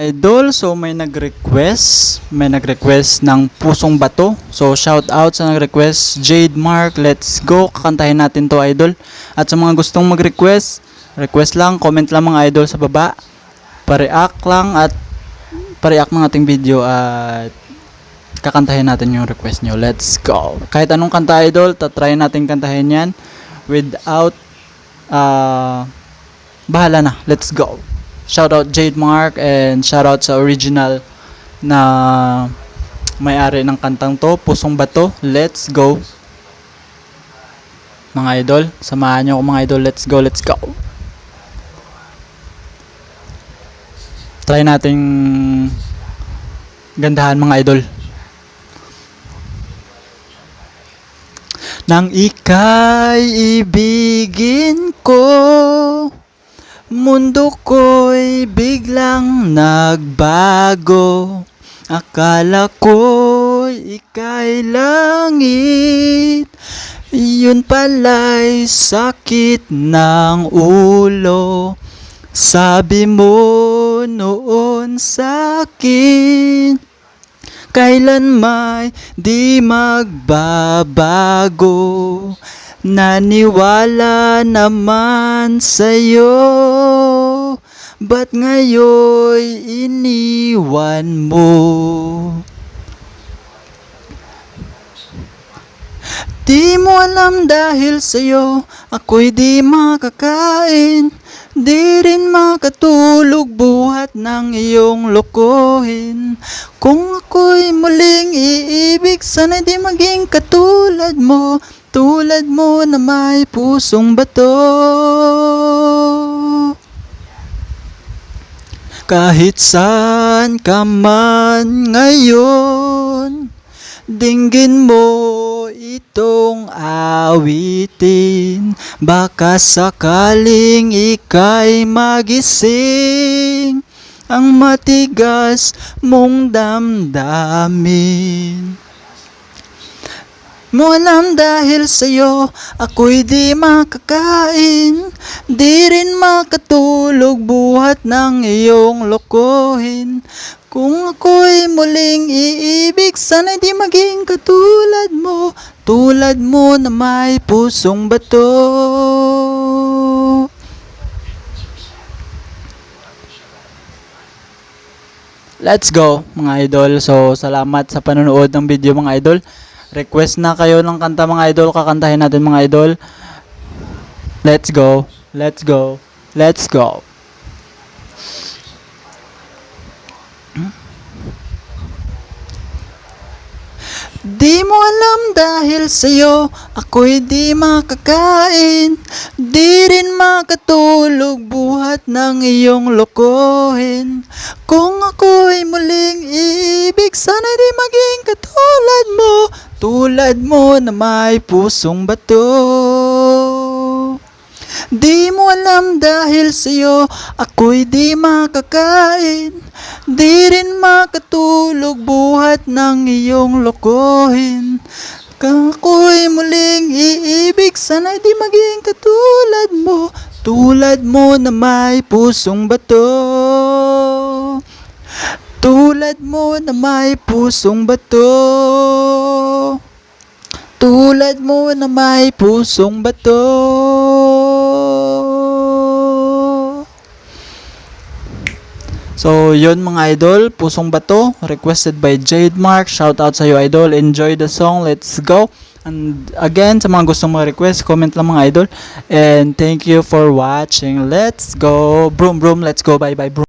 Idol, so may nag-request ng Pusong Bato. So shout out sa nag-request, Jade Mark, let's go. Kakantahin natin to, idol. At sa mga gustong mag-request, request lang, comment lang mga idol sa baba. Pa-react lang at pa-react ng ating video at kakantahin natin yung request nyo. Let's go. Kahit anong kanta, idol, tatry natin kantahin yan without bahala na. Let's go. Shoutout Jade Mark and shoutout sa original na may-ari ng kantang to, Pusong Bato. Let's go. Mga idol, samahan nyo ako mga idol. Let's go, let's go. Try nating gandahan mga idol. Nang ika'y ibigin ko, mundo ko'y biglang nagbago. Akala ko'y ika'y langit, yun pala'y sakit ng ulo. Sabi mo noon sa'kin, kailan may di magbabago. Naniwala naman sa'yo, ba't ngayon iniwan mo? Di mo alam dahil sa'yo, ako'y di makakain, di rin makatulog buhat ng iyong lokohin. Kung ako'y muling iibig, sana'y di maging katulad mo, tulad mo na may pusong bato. Kahit saan ka man ngayon, dinggin mo itong awitin. Baka sakaling ika'y magising ang matigas mong damdamin. Mo alam dahil sa'yo, ako'y di makakain, di rin makatulog buhat ng iyong lokohin. Kung ako'y muling iibig, sana'y di maging katulad mo, tulad mo na may pusong bato. Let's go mga idol. So salamat sa panonood ng video mga idol. Request na kayo ng kanta mga idol, kakantahin natin mga idol. Let's go, let's go, let's go. Di mo alam dahil sa'yo, ako'y di makakain, di rin makatulog buhat ng iyong lokohin. Kung ako'y muling iibig, sana'y di maging katulad mo, tulad mo na may pusong bato. Di mo alam dahil sa'yo, ako'y di makakain, di rin makatulog buhat ng iyong lokohin. Kung ako'y muling iibig, sana'y di maging katulad mo, tulad mo na may pusong bato. Tulad mo na may pusong bato, tulad mo na may pusong bato. So yun mga idol, Pusong Bato, requested by Jade Mark. Shout out sa iyo idol, enjoy the song, let's go. And again, sa mga gustong mag-request, comment lang mga idol. And thank you for watching, let's go. Broom broom, let's go, bye bye broom.